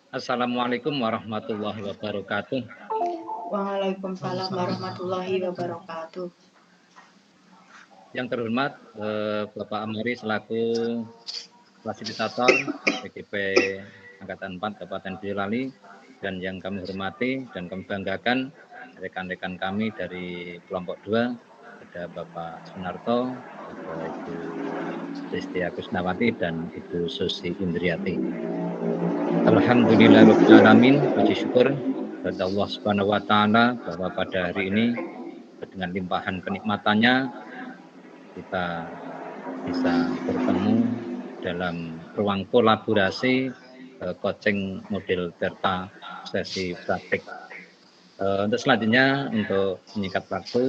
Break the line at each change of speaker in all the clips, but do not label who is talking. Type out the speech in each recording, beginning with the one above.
Assalamualaikum warahmatullahi wabarakatuh.
Waalaikumsalam warahmatullahi wabarakatuh.
Yang terhormat Bapak Amari selaku fasilitator PGP Angkatan 4 Kabupaten Boyolali, dan yang kami hormati dan kami banggakan rekan-rekan kami dari kelompok 2, ada Bapak Sunarto, ada Ibu Ristia Kusnawati, dan Ibu Susi Indriati. Alhamdulillahirabbil alamin, puji syukur kepada Allah Subhanahu wa taala bahwa pada hari ini dengan limpahan kenikmatannya kita bisa bertemu dalam ruang kolaborasi coaching model Tirta sesi praktik. Untuk selanjutnya, untuk menyingkat waktu,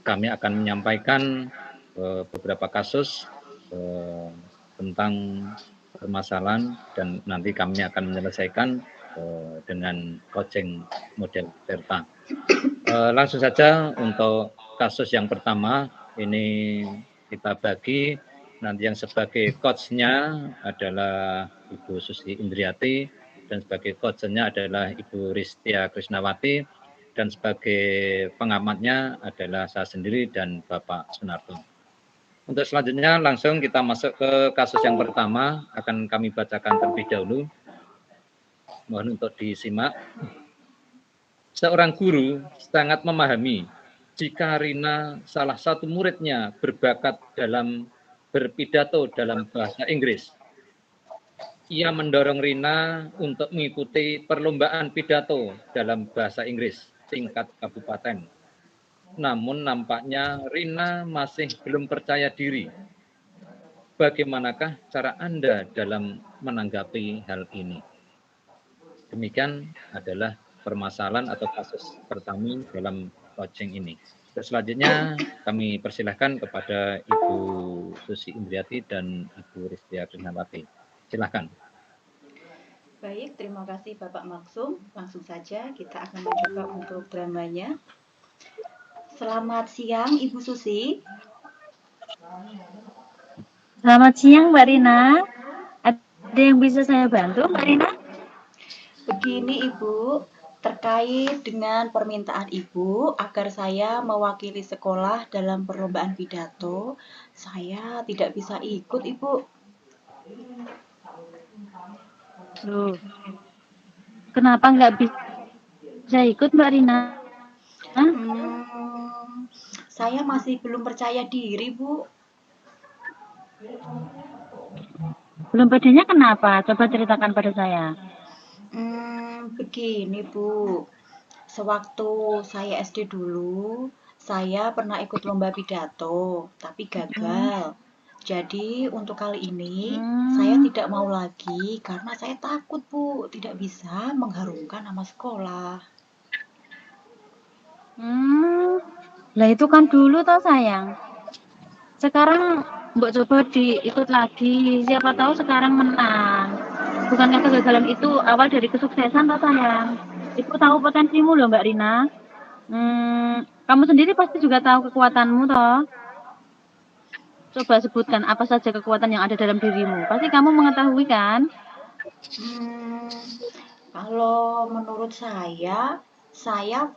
kami akan menyampaikan beberapa kasus tentang permasalahan, dan nanti kami akan menyelesaikan dengan coaching model Tirta. Langsung saja untuk kasus yang pertama, ini kita bagi, nanti yang sebagai coach-nya adalah Ibu Susi Indriati, dan sebagai coach-nya adalah Ibu Ristia Krisnawati, dan sebagai pengamatnya adalah saya sendiri dan Bapak Sunarto. Untuk selanjutnya langsung kita masuk ke kasus yang pertama, akan kami bacakan terlebih dahulu. Mohon untuk disimak. Seorang guru sangat memahami jika Rina, salah satu muridnya, berbakat dalam berpidato dalam bahasa Inggris. Ia mendorong Rina untuk mengikuti perlombaan pidato dalam bahasa Inggris tingkat kabupaten. Namun nampaknya Rina masih belum percaya diri. Bagaimanakah cara Anda dalam menanggapi hal ini? Demikian adalah permasalahan atau kasus pertama dalam coaching ini. Terus selanjutnya kami persilahkan kepada Ibu Susi Indriati dan Ibu Ristia Krisnawati. Silahkan.
Baik, terima kasih Bapak Maksum. Langsung saja kita akan mencoba untuk dramanya. Selamat siang Ibu Susi.
Selamat siang Mbak Rina. Ada yang bisa saya bantu Mbak Rina?
Begini Ibu, terkait dengan permintaan Ibu agar saya mewakili sekolah dalam perlombaan pidato, saya tidak bisa ikut Ibu.
Loh, kenapa nggak bisa ikut Mbak Rina?
Saya masih belum percaya diri Bu.
Belum pedenya kenapa? Coba ceritakan pada saya.
Begini Bu, sewaktu saya SD dulu, saya pernah ikut lomba pidato, tapi gagal. Jadi untuk kali ini saya tidak mau lagi karena saya takut Bu, tidak bisa mengharumkan nama sekolah.
Lah itu kan dulu toh sayang. Sekarang Mbak coba diikut lagi, siapa tahu sekarang menang. Bukankah kegagalan itu awal dari kesuksesan toh sayang? Ibu tahu potensimu loh Mbak Rina. Kamu sendiri pasti juga tahu kekuatanmu toh. Coba sebutkan apa saja kekuatan yang ada dalam dirimu. Pasti kamu mengetahui kan?
Kalau menurut saya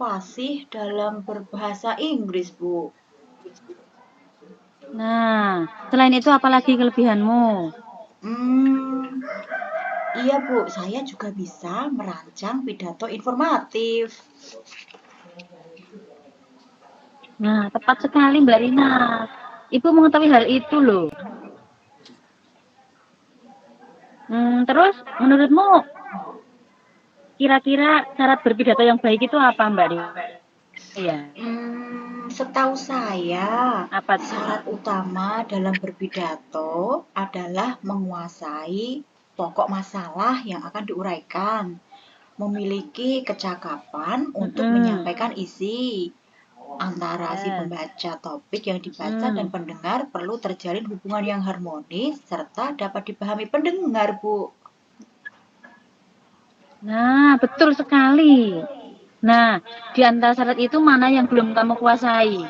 fasih dalam berbahasa Inggris, Bu.
Nah, selain itu apalagi kelebihanmu?
Iya, Bu. Saya juga bisa merancang pidato informatif.
Nah, tepat sekali Mbak Rina. Ibu mengetahui hal itu loh. Terus menurutmu kira-kira syarat berpidato yang baik itu apa Mbak Rina? Iya.
Setahu saya,
Apa
syarat utama dalam berpidato adalah menguasai pokok masalah yang akan diuraikan, memiliki kecakapan untuk menyampaikan isi. Antara si pembaca topik yang dibaca dan pendengar perlu terjalin hubungan yang harmonis serta dapat dipahami pendengar, Bu.
Nah, betul sekali. Nah, di antara syarat itu mana yang belum kamu kuasai?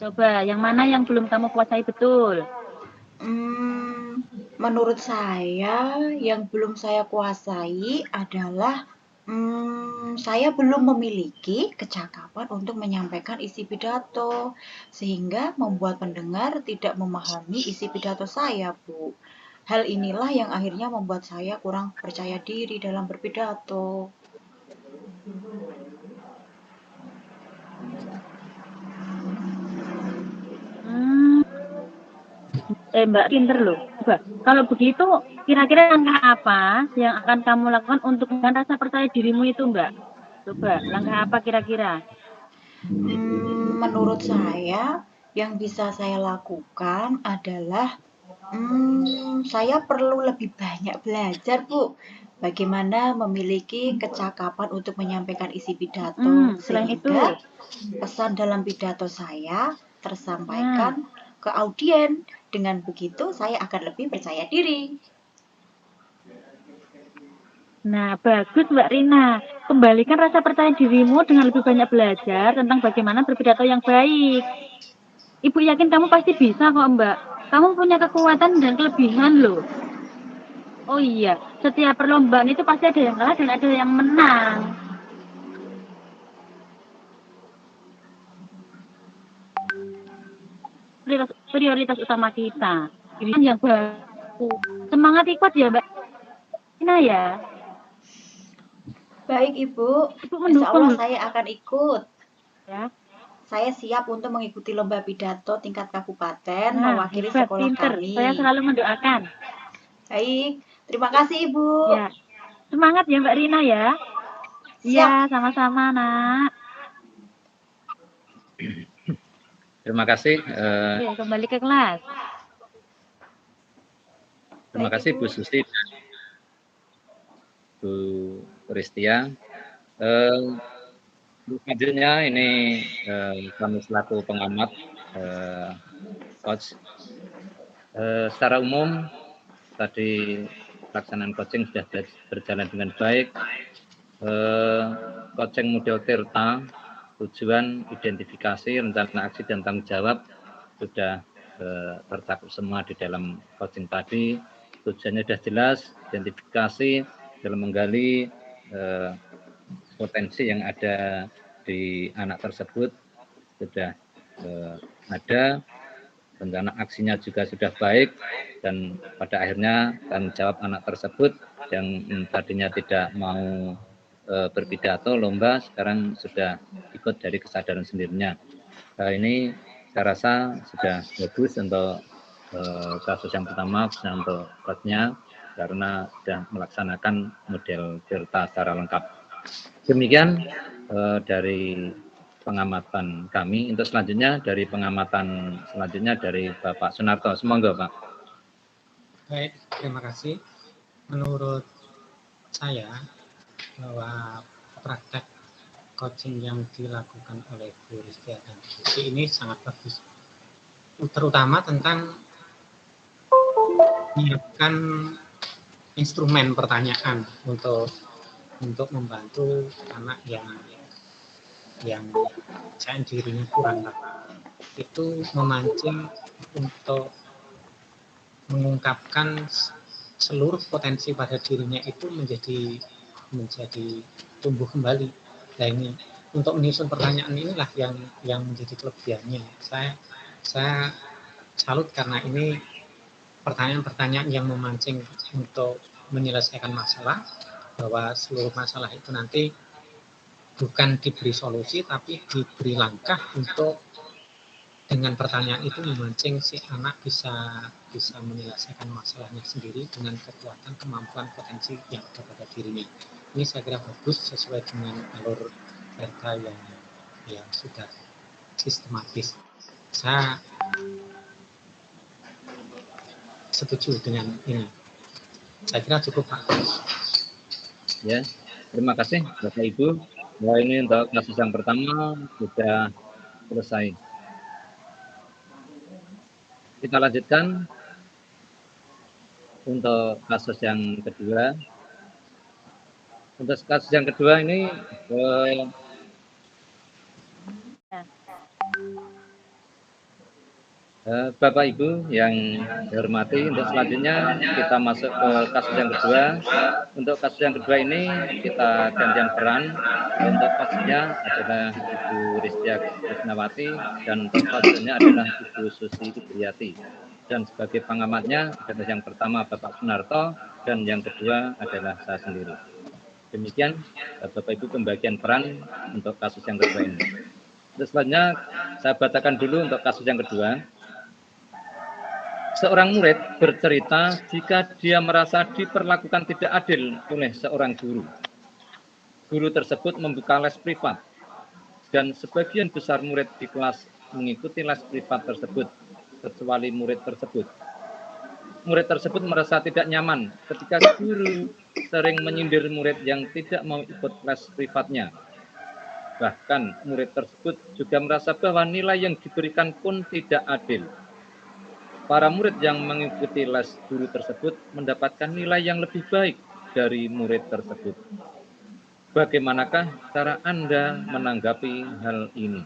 Coba, yang mana yang belum kamu kuasai betul?
Menurut saya, yang belum saya kuasai adalah saya belum memiliki kecakapan untuk menyampaikan isi pidato, sehingga membuat pendengar tidak memahami isi pidato saya, Bu. Hal inilah yang akhirnya membuat saya kurang percaya diri dalam berpidato.
Hmm, Mbak pinter loh. Coba, kalau begitu, kira-kira langkah apa yang akan kamu lakukan untuk menambah rasa percaya dirimu itu, Mbak? Coba, langkah apa kira-kira?
Menurut saya, yang bisa saya lakukan adalah saya perlu lebih banyak belajar, Bu. Bagaimana memiliki kecakapan untuk menyampaikan isi pidato,
Selain itu,
sehingga pesan dalam pidato saya
nah,
tersampaikan ke audien. Dengan begitu, saya akan lebih percaya diri.
nah bagus Mbak Rina. Kembalikan rasa percaya dirimu dengan lebih banyak belajar tentang bagaimana berpidato yang baik. Ibu yakin kamu pasti bisa kok, Mbak. Kamu punya kekuatan dan kelebihan loh. Oh iya, setiap perlombaan itu pasti ada yang kalah dan ada yang menang. Prioritas utama kita. Ini yang bagus. Semangat ikut ya, Mbak Rina ya.
Baik, Ibu.
Ibu
Insya Allah
mendukung
saya akan ikut.
ya.
Saya siap untuk mengikuti lomba pidato tingkat kabupaten
Nah,
mewakili
hebat,
sekolah
pinter. Saya
kami.
selalu mendoakan.
Baik, terima kasih Ibu.
Ya, semangat ya Mbak Rina ya.
Siap.
Iya, sama-sama nak.
Terima kasih.
Oke, kembali ke kelas.
Terima
Baik,
kasih
Ibu.
Bu Susi, Bu Ristia. Selanjutnya ini kami selaku pengamat coach. Secara umum tadi pelaksanaan coaching sudah berjalan dengan baik. Coaching model Tirta, tujuan identifikasi, rencana aksi dan tanggung jawab sudah tercakup semua di dalam coaching tadi. Tujuannya sudah jelas, identifikasi dalam menggali potensi yang ada di anak tersebut sudah ada, rencana aksinya juga sudah baik, dan pada akhirnya tanggung jawab anak tersebut yang tadinya tidak mau berpidato lomba sekarang sudah ikut dari kesadaran sendirinya. Ini saya rasa sudah bagus untuk kasus yang pertama, khususnya untuk coachnya, karena sudah melaksanakan model Tirta secara lengkap. Demikian dari pengamatan kami. Untuk selanjutnya dari pengamatan selanjutnya dari Bapak Sunarto. Semoga Pak.
Baik, terima kasih. Menurut saya bahwa praktek coaching yang dilakukan oleh Bu Ristia dan Bu Susi ini sangat bagus, terutama tentang menyiapkan instrumen pertanyaan untuk membantu anak yang percaya dirinya kurang, itu memancing untuk mengungkapkan seluruh potensi pada dirinya itu menjadi tumbuh kembali. Nah ini untuk menyusun pertanyaan inilah yang menjadi kelebihannya. Saya salut karena ini pertanyaan-pertanyaan yang memancing untuk menyelesaikan masalah, bahwa seluruh masalah itu nanti bukan diberi solusi tapi diberi langkah untuk dengan pertanyaan itu memancing si anak bisa menyelesaikan masalahnya sendiri dengan kekuatan, kemampuan, potensi yang ada pada dirinya. Ini saya kira bagus, sesuai dengan alur data yang sudah sistematis. Saya setuju dengan ini. Saya kira cukup Pak.
Ya, terima kasih Bapak Ibu. Nah, ini untuk kasus yang pertama sudah selesai. Kita lanjutkan untuk kasus yang kedua. Untuk kasus yang kedua ini Bapak Ibu yang dihormati, untuk selanjutnya kita masuk ke kasus yang kedua. Untuk kasus yang kedua ini kita gantian peran. Untuk hostnya adalah Ibu Ristia Krisnawati dan hostnya adalah Ibu Susi Fitriati. Dan sebagai pengamatnya adalah yang pertama Bapak Sunarto dan yang kedua adalah saya sendiri. Demikian Bapak Ibu pembagian peran untuk kasus yang kedua ini. Terus selanjutnya saya bacakan dulu untuk kasus yang kedua. Seorang murid bercerita jika dia merasa diperlakukan tidak adil oleh seorang guru. Guru tersebut membuka les privat dan sebagian besar murid di kelas mengikuti les privat tersebut, kecuali murid tersebut. Murid tersebut merasa tidak nyaman ketika guru sering menyindir murid yang tidak mau ikut les privatnya. Bahkan murid tersebut juga merasa bahwa nilai yang diberikan pun tidak adil. Para murid yang mengikuti les guru tersebut mendapatkan nilai yang lebih baik dari murid tersebut. Bagaimanakah cara Anda menanggapi hal ini?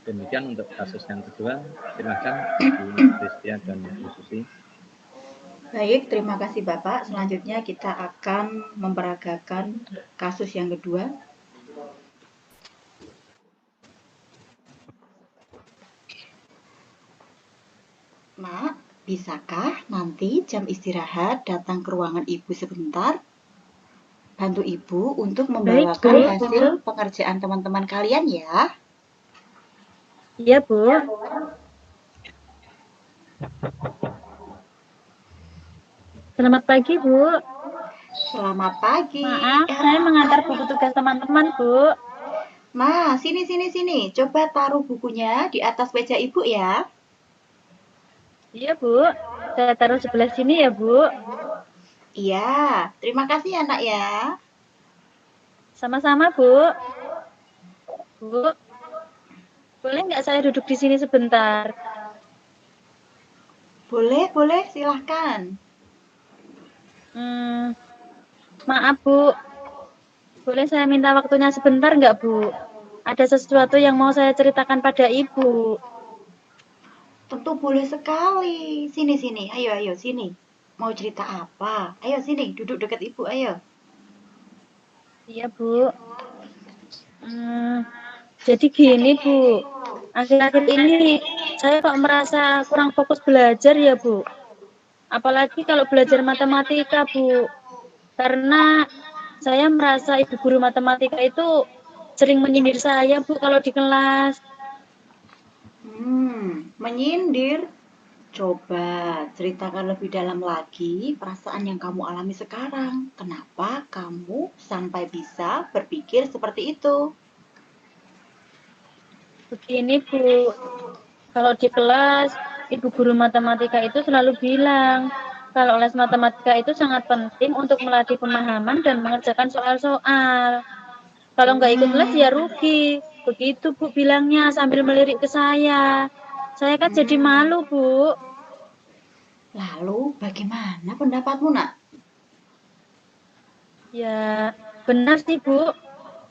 Demikian untuk kasus yang kedua. Silakan Bu Ristia dan Bu Susi.
Baik, terima kasih Bapak. Selanjutnya kita akan memperagakan kasus yang kedua. Nak, bisakah nanti jam istirahat datang ke ruangan Ibu sebentar? Bantu Ibu untuk membawakan
Bu.
hasil pengerjaan teman-teman kalian ya.
Iya, Bu. Selamat pagi, Bu.
Selamat pagi.
Maaf, saya mengantar buku tugas teman-teman, Bu.
Nah, sini. Coba taruh bukunya di atas meja Ibu ya.
Iya, Bu. Saya taruh sebelah sini ya, Bu.
Iya, terima kasih ya Nak ya.
Sama-sama, Bu. Bu, boleh nggak saya duduk di sini sebentar?
Boleh, silahkan.
Maaf, Bu. Boleh saya minta waktunya sebentar nggak, Bu? Ada sesuatu yang mau saya ceritakan pada Ibu.
Tentu boleh sekali. Sini. Ayo, sini. Mau cerita apa? Ayo sini, duduk dekat Ibu, ayo.
Iya, Bu. Jadi gini, Bu. Akhir-akhir ini saya kok merasa kurang fokus belajar ya, Bu. Apalagi kalau belajar matematika, Bu. Karena saya merasa ibu guru matematika itu sering menyindir saya, Bu, kalau di kelas.
Menyindir? Coba ceritakan lebih dalam lagi perasaan yang kamu alami sekarang. Kenapa kamu sampai bisa berpikir seperti itu?
Begini, Bu. Kalau di kelas, ibu guru matematika itu selalu bilang, kalau les matematika itu sangat penting untuk melatih pemahaman dan mengerjakan soal-soal. Kalau nggak ikut les ya rugi. Begitu, Bu, bilangnya sambil melirik ke saya. Saya kan jadi malu, Bu.
Lalu bagaimana pendapatmu, Nak?
Ya, benar sih, Bu.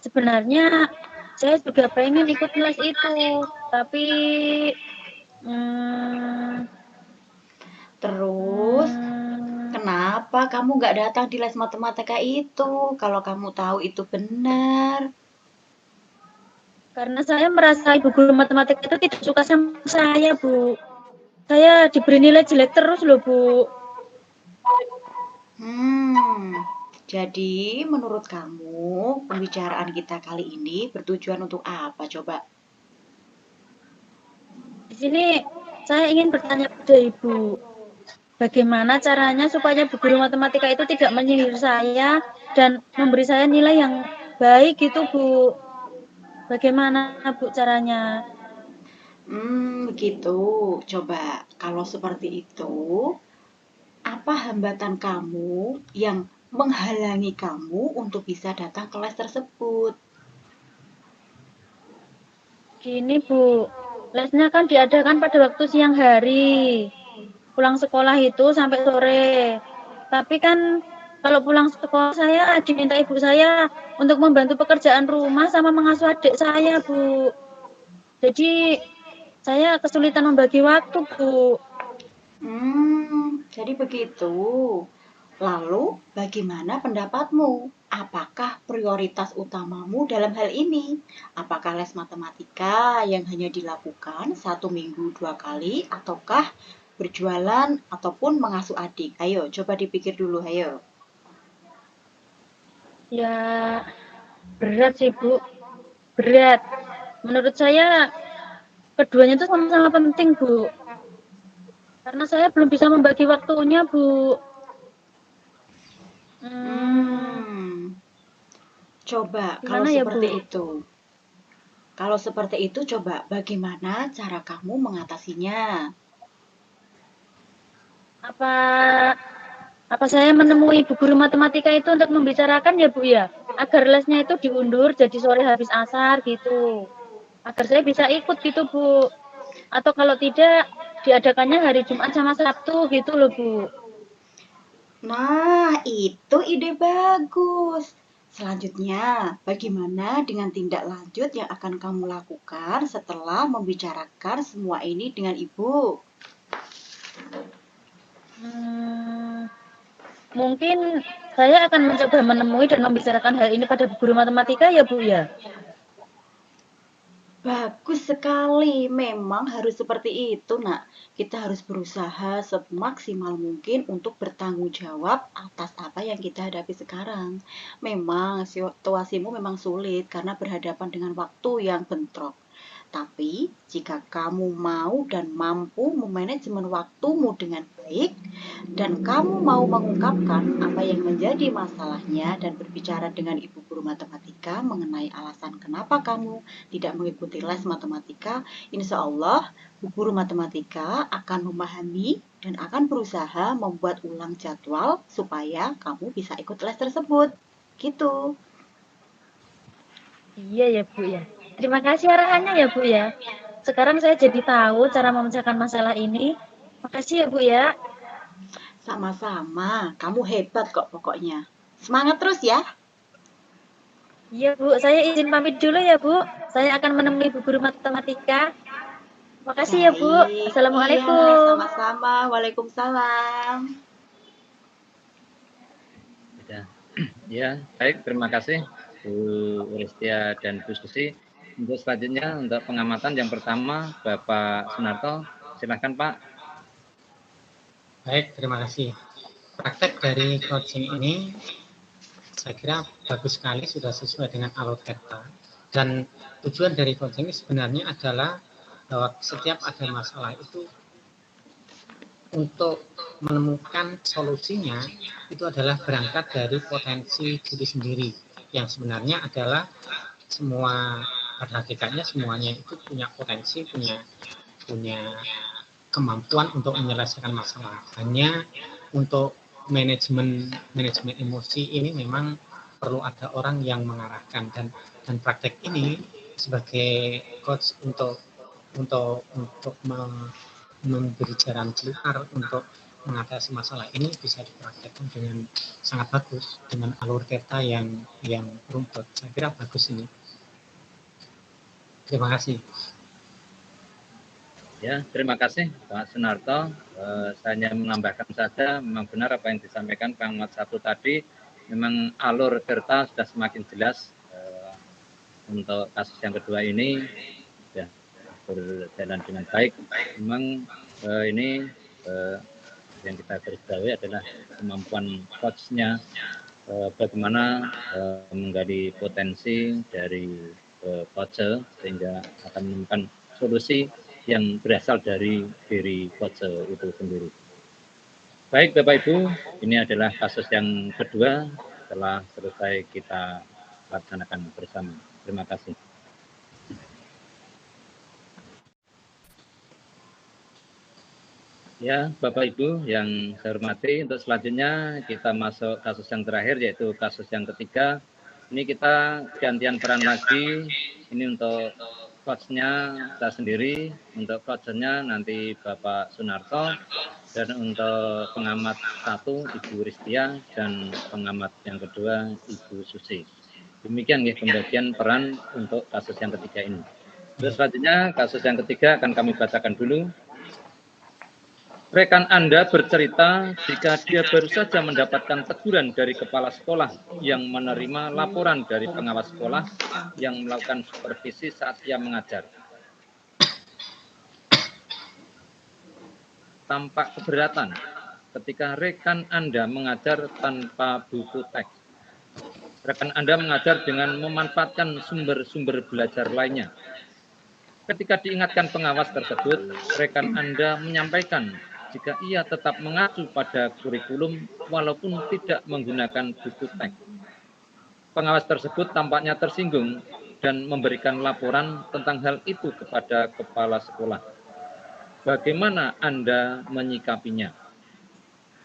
Sebenarnya saya juga pengen ikut les itu, tapi
Terus, kenapa kamu nggak datang di les matematika itu kalau kamu tahu itu benar?
karena saya merasa ibu guru matematika itu tidak suka sama saya, Bu. Saya diberi nilai jelek terus loh, Bu.
Jadi menurut kamu pembicaraan kita kali ini bertujuan untuk apa coba?
Di sini saya ingin bertanya pada Ibu, bagaimana caranya supaya bu guru matematika itu tidak menyindir saya dan memberi saya nilai yang baik gitu, Bu. Bagaimana, Bu, caranya?
Begitu. Coba kalau seperti itu, apa hambatan kamu yang menghalangi kamu untuk bisa datang ke les tersebut?
Gini, Bu, lesnya kan diadakan pada waktu siang hari. Pulang sekolah itu sampai sore. Tapi kan kalau pulang sekolah saya diminta ibu saya untuk membantu pekerjaan rumah sama mengasuh adik saya, Bu. Jadi saya kesulitan membagi waktu, Bu.
Jadi begitu. Lalu, bagaimana pendapatmu? Apakah prioritas utamamu dalam hal ini? Apakah les matematika yang hanya dilakukan 1 minggu 2 kali, ataukah berjualan ataupun mengasuh adik? Ayo, coba dipikir dulu, ayo.
Ya, berat sih, Bu. Berat. Menurut saya, keduanya itu sama-sama penting, Bu. Karena saya belum bisa membagi waktunya, Bu.
Coba kalau
Gimana ya,
seperti
Bu?
itu. Kalau seperti itu, coba bagaimana cara kamu mengatasinya?
Apa saya menemui Bu guru matematika itu untuk membicarakan ya, Bu ya? Agar lesnya itu diundur jadi sore habis asar gitu. Agar saya bisa ikut gitu, Bu. Atau kalau tidak, diadakannya hari Jumat sama Sabtu gitu loh, Bu.
Nah, itu ide bagus. Selanjutnya, bagaimana dengan tindak lanjut yang akan kamu lakukan setelah membicarakan semua ini dengan ibu?
Mungkin saya akan mencoba menemui dan membicarakan hal ini pada guru matematika ya, Bu ya.
Bagus sekali, memang harus seperti itu, Nak. Kita harus berusaha semaksimal mungkin untuk bertanggung jawab atas apa yang kita hadapi sekarang. Memang situasimu memang sulit karena berhadapan dengan waktu yang bentrok. Tapi, jika kamu mau dan mampu memanajemen waktumu dengan baik, dan kamu mau mengungkapkan apa yang menjadi masalahnya dan berbicara dengan ibu guru matematika mengenai alasan kenapa kamu tidak mengikuti les matematika, insya Allah bu guru matematika akan memahami dan akan berusaha membuat ulang jadwal supaya kamu bisa ikut les tersebut. Gitu.
Iya ya, Bu ya. Terima kasih arahannya ya, Bu ya. Sekarang saya jadi tahu cara memecahkan masalah ini. Makasih ya, Bu ya.
Sama-sama, kamu hebat kok pokoknya. Semangat terus ya.
Iya, Bu. Saya izin pamit dulu ya, Bu. Saya akan menemui Bu guru matematika. Makasih ya, Bu.
Baik, iya,
Assalamualaikum.
sama-sama. Waalaikumsalam.
Ya, baik, terima kasih Bu Ristia dan Bu Susi. Untuk selanjutnya, untuk pengamatan yang pertama, Bapak Sunarto, silakan Pak.
Baik, terima kasih. Praktek dari coaching ini saya kira bagus sekali, sudah sesuai dengan alur kata. Dan tujuan dari coaching ini sebenarnya adalah bahwa setiap ada masalah itu untuk menemukan solusinya itu adalah berangkat dari potensi diri sendiri yang sebenarnya adalah semua, pada hakikatnya semuanya itu punya potensi, punya kemampuan untuk menyelesaikan masalah. Hanya untuk manajemen emosi ini memang perlu ada orang yang mengarahkan, dan praktek ini sebagai coach untuk memberi jalan keluar untuk mengatasi masalah ini bisa dipraktekkan dengan sangat bagus dengan alur kata yang runtut. Saya kira bagus ini. Terima kasih.
Ya, terima kasih Pak Sunarto. Saya hanya menambahkan saja, memang benar apa yang disampaikan Pak Ahmad Sabtu tadi, memang alur Tirta sudah semakin jelas untuk kasus yang kedua ini ya berjalan dengan baik. Memang ini yang kita garis bawahi adalah kemampuan coachnya bagaimana menggali potensi dari coach sehingga akan menemukan solusi yang berasal dari diri coach itu sendiri. Baik Bapak Ibu, ini adalah kasus yang kedua setelah selesai kita laksanakan bersama. Terima kasih. Ya, Bapak Ibu yang saya hormati, untuk selanjutnya kita masuk kasus yang terakhir, yaitu kasus yang ketiga. Ini kita gantian peran lagi, ini untuk coach-nya saya sendiri, untuk coach-nya nanti Bapak Sunarto, dan untuk pengamat satu Ibu Ristia, dan pengamat yang kedua Ibu Susi. Demikian ya pembagian peran untuk kasus yang ketiga ini. Terus selanjutnya kasus yang ketiga akan kami bacakan dulu. Rekan Anda bercerita jika dia baru saja mendapatkan teguran dari kepala sekolah yang menerima laporan dari pengawas sekolah yang melakukan supervisi saat ia mengajar. Tampak keberatan ketika rekan Anda mengajar tanpa buku teks. Rekan Anda mengajar dengan memanfaatkan sumber-sumber belajar lainnya. Ketika diingatkan pengawas tersebut, rekan Anda menyampaikan jika ia tetap mengacu pada kurikulum walaupun tidak menggunakan buku teks. Pengawas tersebut tampaknya tersinggung dan memberikan laporan tentang hal itu kepada kepala sekolah. Bagaimana Anda menyikapinya?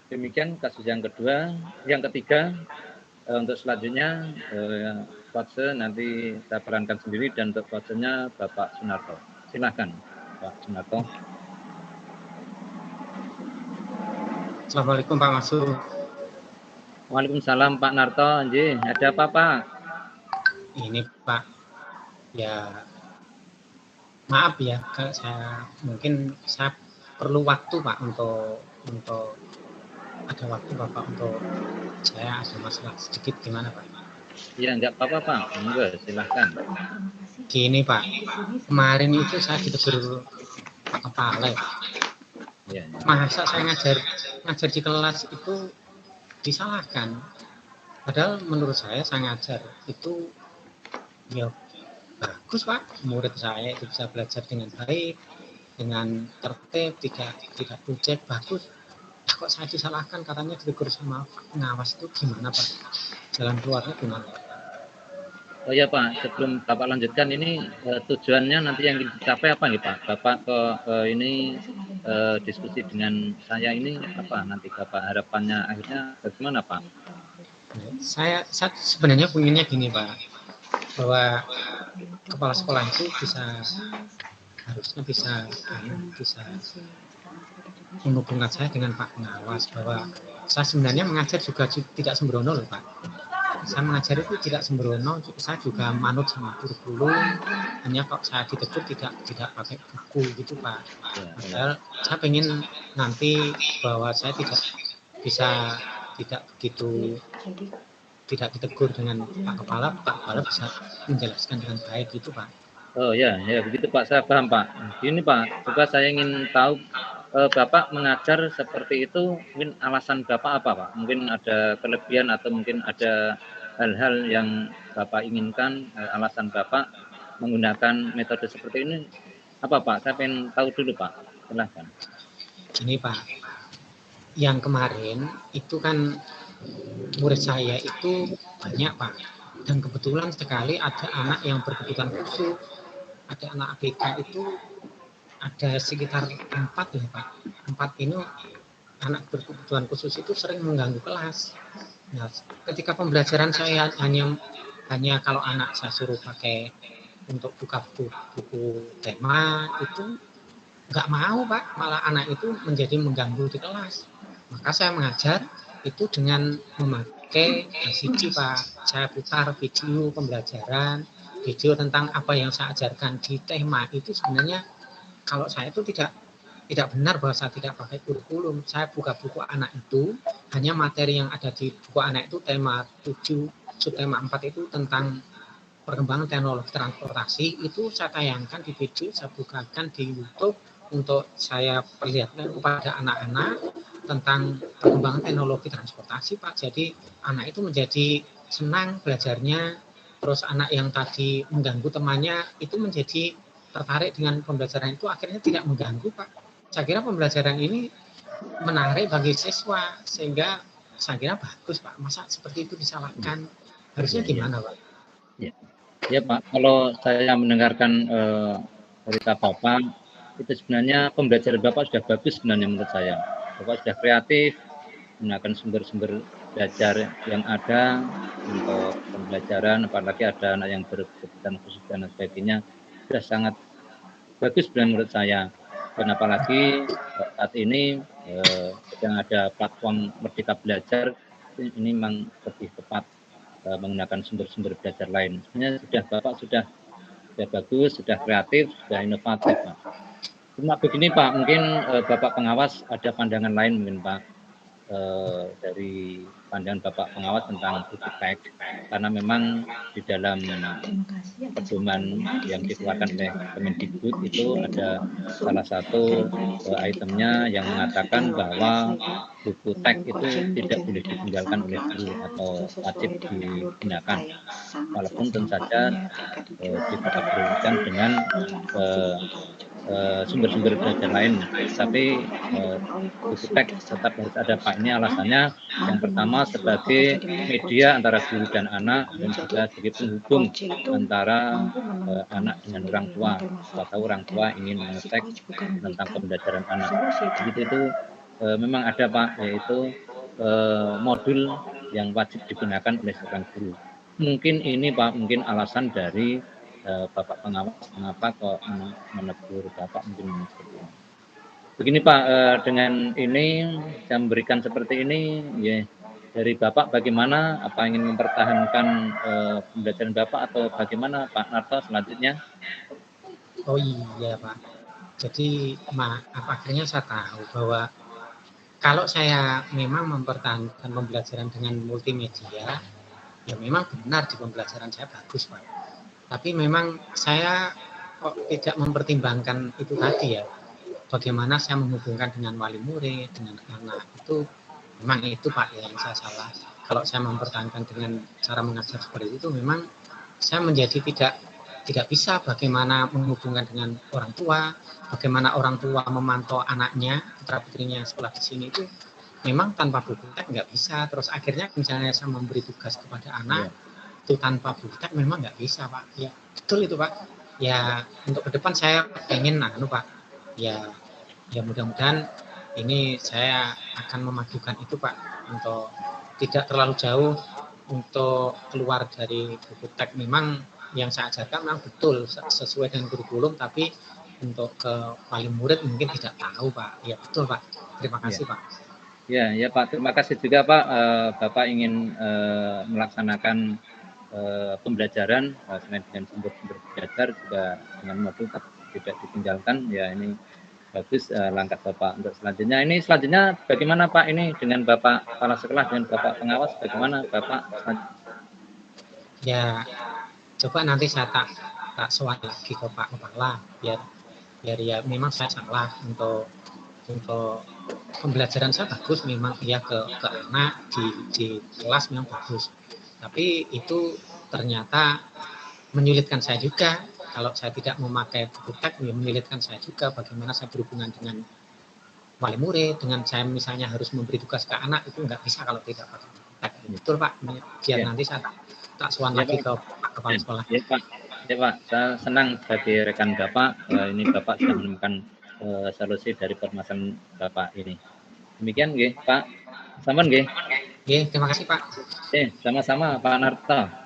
Demikian kasus yang kedua. Yang ketiga, untuk selanjutnya fase nanti saya perankan sendiri dan untuk fasenya Bapak Sunarto. Silakan Pak Sunarto.
Assalamualaikum Pak Masud.
Waalaikumsalam Pak Narto. Anjir, ada apa Pak?
Ini Pak, ya maaf ya, kalau saya mungkin saya perlu waktu Pak untuk ada waktu Bapak untuk saya ada masalah sedikit gimana Pak?
Ya enggak apa-apa Pak, enggak silahkan.
Gini Pak, kemarin itu saya ditegur Pak Kepala Pak.
Ya.
Masa saya ngajar di kelas itu disalahkan? Padahal menurut saya ngajar itu ya bagus Pak, murid saya itu bisa belajar dengan baik, dengan tertib, tidak bucek, bagus. Nah, kok saya disalahkan katanya ditegur sama pengawas, itu gimana Pak? Jalan keluarnya gimana Pak?
Oh ya Pak, sebelum Bapak lanjutkan ini tujuannya nanti yang dicapai apa nih Pak? Bapak ke ini diskusi dengan saya ini apa nanti Bapak harapannya akhirnya bagaimana Pak?
Saya sebenarnya pengennya gini Pak, bahwa kepala sekolah itu harusnya bisa menghubungkan saya dengan Pak Pengawas, bahwa saya sebenarnya mengajar juga tidak sembrono loh Pak. Saya mengajar itu tidak sembrono, saya juga manut sama kurikulum, hanya kok saya ditegur tidak pakai buku gitu Pak. Padahal saya pengen nanti bahwa saya tidak ditegur dengan Pak Kepala bisa menjelaskan dengan baik gitu Pak.
Oh ya begitu Pak, saya paham Pak. Ini Pak, juga saya ingin tahu Bapak mengajar seperti itu, mungkin alasan Bapak apa Pak? Mungkin ada kelebihan atau mungkin ada hal-hal yang Bapak inginkan, alasan Bapak menggunakan metode seperti ini apa Pak? Saya ingin tahu dulu Pak, silahkan.
Gini Pak, yang kemarin itu kan murid saya itu banyak Pak, dan kebetulan sekali ada anak yang berkebutuhan khusus, ada anak ABK itu ada sekitar 4 ya Pak. 4 ini anak berkebutuhan khusus itu sering mengganggu kelas. Nah, ketika pembelajaran saya hanya kalau anak saya suruh pakai untuk buka buku tema itu nggak mau Pak, malah anak itu menjadi mengganggu di kelas. Maka saya mengajar itu dengan memakai VCD Pak. Saya putar video pembelajaran, video tentang apa yang saya ajarkan di tema itu. Sebenarnya kalau saya itu tidak benar bahwa saya tidak pakai kurikulum. Saya buka buku anak itu, hanya materi yang ada di buku anak itu tema 7, subtema 4 itu tentang perkembangan teknologi transportasi, itu saya tayangkan di video, saya bukakan di YouTube untuk saya perlihatkan kepada anak-anak tentang perkembangan teknologi transportasi Pak. Jadi anak itu menjadi senang belajarnya, terus anak yang tadi mengganggu temannya itu menjadi tertarik dengan pembelajaran itu, akhirnya tidak mengganggu Pak. Saya kira pembelajaran ini menarik bagi siswa, sehingga saya kira bagus Pak. Masa seperti itu disalahkan, harusnya gimana Pak?
Ya Pak, kalau saya mendengarkan cerita Bapak, itu sebenarnya pembelajaran Bapak sudah bagus sebenarnya menurut saya. Bapak sudah kreatif, menggunakan sumber-sumber belajar yang ada untuk pembelajaran, apalagi ada anak yang berkebutuhan khusus dan sebagainya, sudah sangat bagus menurut saya. Dan apalagi saat ini sedang ada platform Merdeka Belajar, ini memang lebih tepat menggunakan sumber-sumber belajar lain. Sebenarnya Bapak sudah sudah bagus, sudah kreatif, sudah inovatif, Pak. Cuma begini Pak, mungkin Bapak pengawas ada pandangan lain mungkin Pak, dari pandangan Bapak pengawas tentang buku teks, karena memang di dalam pedoman yang dikeluarkan oleh Kemendikbud itu ada salah satu itemnya yang mengatakan bahwa buku teks itu tidak boleh ditinggalkan oleh guru atau wajib digunakan, walaupun tentu saja kita berhubungan dengan sumber-sumber belajar lain, tapi buku teks tetap harus ada Pak. Ini alasannya yang pertama sebagai media antara guru dan anak, dan juga sebagai penghubung antara anak dengan orang tua. Siapa tahu orang tua ingin mengecek tentang pembelajaran anak. Begitu itu memang ada Pak, yaitu modul yang wajib digunakan oleh seorang guru. Mungkin ini Pak, mungkin alasan dari Bapak pengawas mengapa kok menegur Bapak mungkin seperti ini. Begini Pak, dengan ini saya memberikan seperti ini, ya dari Bapak bagaimana, apa ingin mempertahankan pembelajaran Bapak atau bagaimana Pak Narto selanjutnya?
Oh iya Pak, jadi akhirnya saya tahu bahwa kalau saya memang mempertahankan pembelajaran dengan multimedia, ya memang benar di pembelajaran saya bagus Pak. Tapi memang saya kok tidak mempertimbangkan itu tadi ya, bagaimana saya menghubungkan dengan wali murid, dengan anak, itu memang itu Pak yang saya salah. Kalau saya mempertahankan dengan cara mengajar seperti itu, memang saya menjadi tidak bisa bagaimana menghubungkan dengan orang tua, bagaimana orang tua memantau anaknya, putra putrinya sekolah di sini itu memang tanpa buku teks nggak bisa. Terus akhirnya misalnya saya memberi tugas kepada anak, itu tanpa buku teks memang nggak bisa Pak. Ya betul itu Pak. Ya untuk ke depan saya pengen Pak. Ya mudah-mudahan ini saya akan memajukan itu Pak, untuk tidak terlalu jauh untuk keluar dari buku teks. Memang yang saya ajarkan memang betul sesuai dengan kurikulum, tapi untuk ke wali murid mungkin tidak tahu Pak. Ya betul Pak. Terima kasih Pak.
Ya Pak, terima kasih juga Pak. Bapak ingin melaksanakan pembelajaran selain dengan sumber-sumber belajar juga dengan modul tidak ditinggalkan. Ya ini bagus langkah Bapak untuk selanjutnya. Ini selanjutnya bagaimana Pak, ini dengan Bapak kepala sekolah, dengan Bapak pengawas, bagaimana Bapak selanjutnya?
Ya coba nanti saya tak soal lagi ke Pak Kepala, biar ya memang saya salah untuk pembelajaran saya bagus memang ya ke anak di kelas memang bagus, tapi itu ternyata menyulitkan saya juga. Kalau saya tidak memakai buku teks, ya menyulitkan saya juga bagaimana saya berhubungan dengan wali murid, dengan saya misalnya harus memberi tugas ke anak, itu nggak bisa kalau tidak pakai buku teks. Betul Pak, biar nanti saya tak suan lagi ke Pak Kepala Sekolah.
Ya Pak, saya senang sebagai rekan Bapak, ini Bapak sudah menemukan solusi dari permasalahan Bapak ini. Demikian nggih Pak. Sampun nggih.
Nggih, terima kasih Pak.
Sama-sama Pak Narto.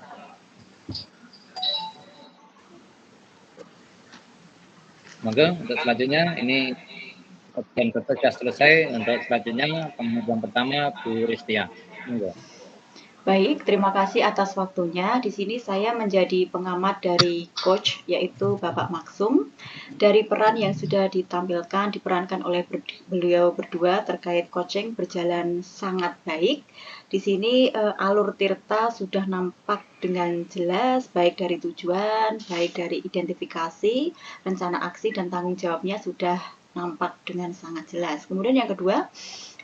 Monggo untuk selanjutnya ini bagian sudah selesai. Untuk selanjutnya pengajuan pertama Bu Ristia. Monggo.
Baik, terima kasih atas waktunya. Di sini saya menjadi pengamat dari coach, yaitu Bapak Maksum. Dari peran yang sudah diperankan oleh beliau berdua terkait coaching berjalan sangat baik. Di sini alur Tirta sudah nampak dengan jelas, baik dari tujuan, baik dari identifikasi, rencana aksi, dan tanggung jawabnya sudah nampak dengan sangat jelas. Kemudian yang kedua,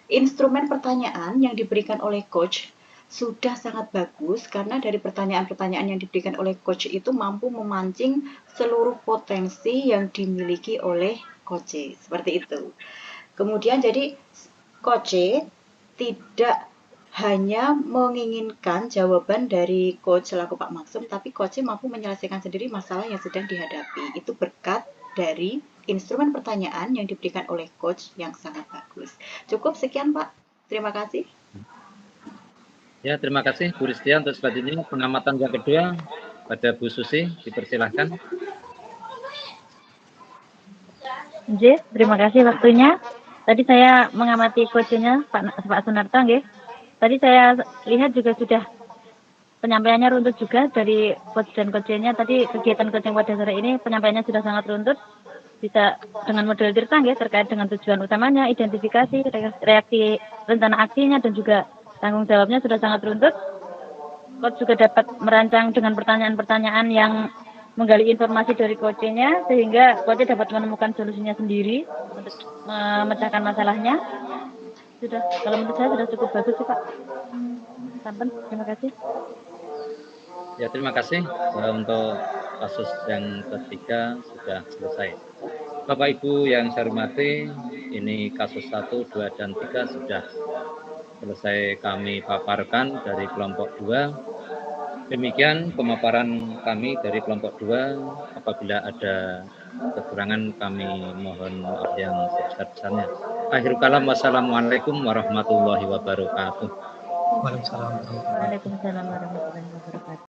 instrumen pertanyaan yang diberikan oleh coach sudah sangat bagus, karena dari pertanyaan-pertanyaan yang diberikan oleh coach itu mampu memancing seluruh potensi yang dimiliki oleh coach. Seperti itu. Kemudian jadi coach tidak hanya menginginkan jawaban dari coach selaku Pak Maksum, tapi coach mampu menyelesaikan sendiri masalah yang sedang dihadapi. Itu berkat dari instrumen pertanyaan yang diberikan oleh coach yang sangat bagus. Cukup sekian Pak. Terima kasih.
Ya, terima kasih Bu Ristia. Untuk selanjutnya pengamatan yang kedua pada Bu Susi, dipersilahkan.
Nggih, terima kasih waktunya. Tadi saya mengamati coachnya Pak Sunarto nggih. Tadi saya lihat juga sudah penyampaiannya runtut juga dari coach dan coachnya. Tadi kegiatan coaching pada sore ini penyampaiannya sudah sangat runtut, bisa dengan model cerita ya, terkait dengan tujuan utamanya, identifikasi, reaksi, rencana aksinya, dan juga tanggung jawabnya sudah sangat runtut. Coach juga dapat merancang dengan pertanyaan-pertanyaan yang menggali informasi dari coachnya, sehingga coach dapat menemukan solusinya sendiri untuk memecahkan masalahnya. Sudah, kalau menurut saya sudah cukup bagus sih Pak. Sampai, terima kasih.
Ya, terima kasih untuk kasus yang ketiga sudah selesai. Bapak Ibu yang saya hormati, ini kasus 1, 2, dan 3 sudah selesai kami paparkan dari kelompok 2. Demikian pemaparan kami dari kelompok 2. Apabila ada kekurangan kami mohon maaf yang sebesar-besarnya. Akhirul kalam, wassalamualaikum warahmatullahi wabarakatuh.
Waalaikumsalam warahmatullahi wabarakatuh.
Waalaikumsalam warahmatullahi wabarakatuh.